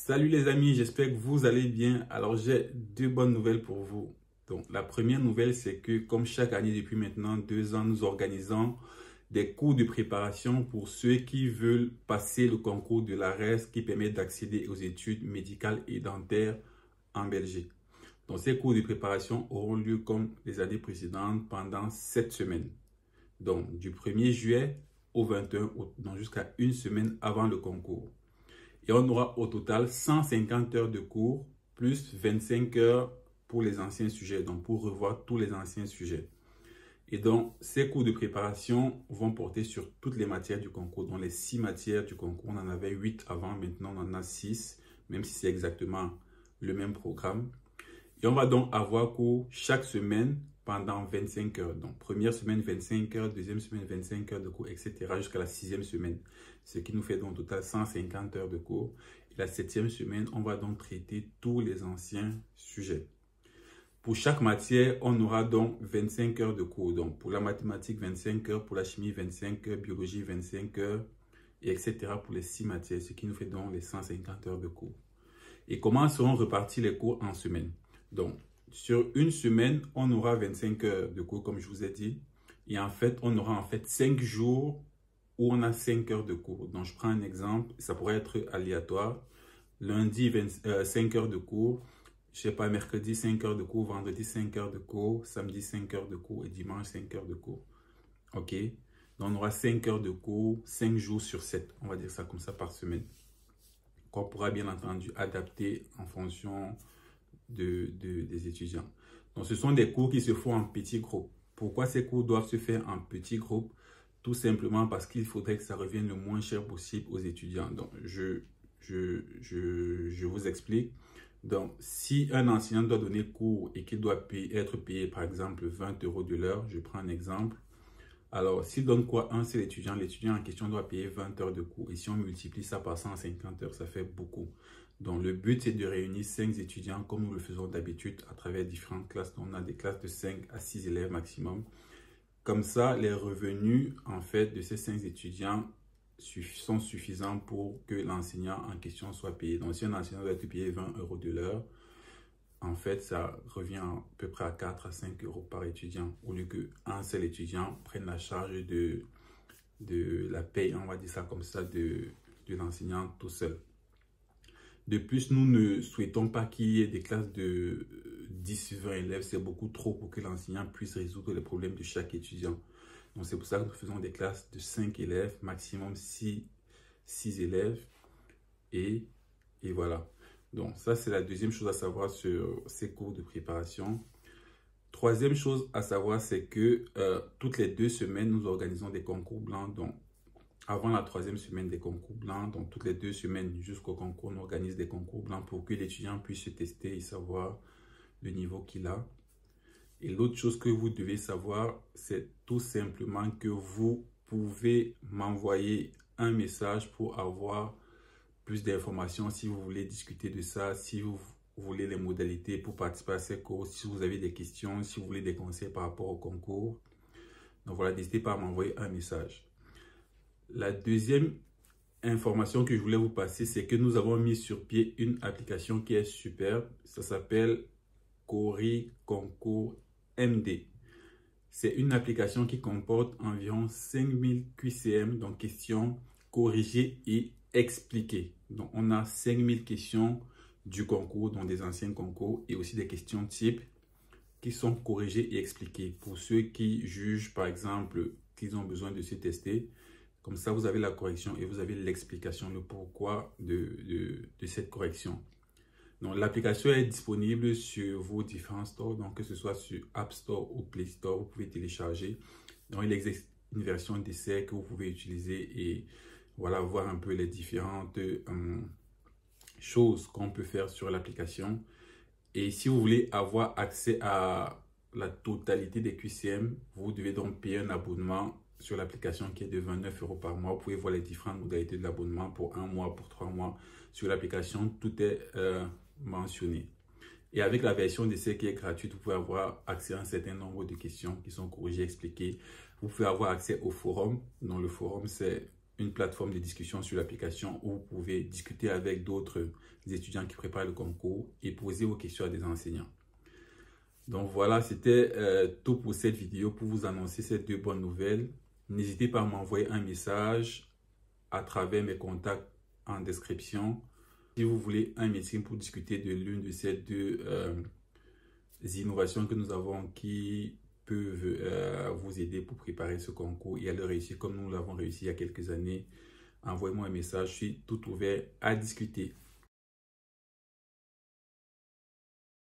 Salut les amis, j'espère que vous allez bien. Alors j'ai deux bonnes nouvelles pour vous. Donc la première nouvelle, c'est que comme chaque année depuis maintenant 2 ans, nous organisons des cours de préparation pour ceux qui veulent passer le concours de l'ARES qui permet d'accéder aux études médicales et dentaires en Belgique. Donc ces cours de préparation auront lieu comme les années précédentes pendant 7 semaines. Donc du 1er juillet au 21 août, donc jusqu'à une semaine avant le concours. Et on aura au total 150 heures de cours plus 25 heures pour les anciens sujets, donc pour revoir tous les anciens sujets. Et donc, ces cours de préparation vont porter sur toutes les matières du concours. Donc, les 6 matières du concours, on en avait 8 avant, maintenant on en a 6, même si c'est exactement le même programme. Et on va donc avoir cours chaque semaine pendant 25 heures. Donc, première semaine, 25 heures, deuxième semaine, 25 heures de cours, etc. jusqu'à la 6e semaine. Ce qui nous fait donc au total 150 heures de cours. Et la 7e semaine, on va donc traiter tous les anciens sujets. Pour chaque matière, on aura donc 25 heures de cours. Donc, pour la mathématique, 25 heures, pour la chimie, 25 heures, biologie, 25 heures, et etc. pour les 6 matières, ce qui nous fait donc les 150 heures de cours. Et comment seront repartis les cours en semaine? Donc, sur une semaine, on aura 25 heures de cours, comme je vous ai dit. Et en fait, on aura 5 jours où on a 5 heures de cours. Donc, je prends un exemple, ça pourrait être aléatoire. Lundi, 5 heures de cours. Je sais pas, mercredi, 5 heures de cours. Vendredi, 5 heures de cours. Samedi, 5 heures de cours. Et dimanche, 5 heures de cours. OK? Donc, on aura 5 heures de cours, 5 jours sur 7. On va dire ça comme ça par semaine. Qu'on pourra bien entendu adapter en fonction des étudiants. Donc, ce sont des cours qui se font en petits groupes. Pourquoi ces cours doivent se faire en petits groupes? Tout simplement parce qu'il faudrait que ça revienne le moins cher possible aux étudiants. Donc, je vous explique. Donc, si un enseignant doit donner cours et qu'il doit être payé, par exemple, 20 € de l'heure, je prends un exemple. Alors, s'il donne quoi un seul étudiant, l'étudiant en question doit payer 20 heures de cours. Et si on multiplie ça par 150 heures, ça fait beaucoup. Donc, le but, c'est de réunir 5 étudiants comme nous le faisons d'habitude à travers différentes classes. Donc, on a des classes de 5 à 6 élèves maximum. Comme ça, les revenus, en fait, de ces 5 étudiants sont suffisants pour que l'enseignant en question soit payé. Donc, si un enseignant doit être payé 20 € de l'heure, en fait, ça revient à peu près à 4 à 5 € par étudiant, au lieu qu'un seul étudiant prenne la charge de la paye, on va dire ça comme ça, de l'enseignant tout seul. De plus, nous ne souhaitons pas qu'il y ait des classes de 10-20 élèves. C'est beaucoup trop pour que l'enseignant puisse résoudre les problèmes de chaque étudiant. Donc, c'est pour ça que nous faisons des classes de 5 élèves, maximum 6 élèves. Et voilà. Donc, ça, c'est la deuxième chose à savoir sur ces cours de préparation. Troisième chose à savoir, c'est que toutes les 2 semaines, nous organisons des concours blancs. Donc, avant la 3e semaine des concours blancs, donc toutes les 2 semaines jusqu'au concours, on organise des concours blancs pour que l'étudiant puisse se tester et savoir le niveau qu'il a. Et l'autre chose que vous devez savoir, c'est tout simplement que vous pouvez m'envoyer un message pour avoir plus d'informations si vous voulez discuter de ça, si vous voulez les modalités pour participer à ces cours, si vous avez des questions, si vous voulez des conseils par rapport au concours. Donc voilà, n'hésitez pas à m'envoyer un message. La deuxième information que je voulais vous passer, c'est que nous avons mis sur pied une application qui est superbe. Ça s'appelle Cori Concours MD. C'est une application qui comporte environ 5000 QCM, donc questions corrigées et expliquées. Donc, on a 5000 questions du concours, donc des anciens concours, et aussi des questions types qui sont corrigées et expliquées. Pour ceux qui jugent, par exemple, qu'ils ont besoin de se tester, comme ça, vous avez la correction et vous avez l'explication, le pourquoi de cette correction. Donc, l'application est disponible sur vos différents stores, donc que ce soit sur App Store ou Play Store, vous pouvez télécharger. Donc, il existe une version d'essai que vous pouvez utiliser et voilà, voir un peu les différentes choses qu'on peut faire sur l'application. Et si vous voulez avoir accès à la totalité des QCM, vous devez donc payer un abonnement sur l'application qui est de 29 € par mois. Vous pouvez voir les différentes modalités de l'abonnement pour 1 mois, pour 3 mois. Sur l'application, tout est mentionné. Et avec la version d'essai qui est gratuite, vous pouvez avoir accès à un certain nombre de questions qui sont corrigées, expliquées. Vous pouvez avoir accès au forum. Donc le forum, c'est une plateforme de discussion sur l'application où vous pouvez discuter avec d'autres étudiants qui préparent le concours et poser vos questions à des enseignants. Donc voilà, c'était tout pour cette vidéo pour vous annoncer ces deux bonnes nouvelles. N'hésitez pas à m'envoyer un message à travers mes contacts en description. Si vous voulez un meeting pour discuter de l'une de ces deux innovations que nous avons qui peuvent vous aider pour préparer ce concours et à le réussir comme nous l'avons réussi il y a quelques années, envoyez-moi un message, je suis tout ouvert à discuter.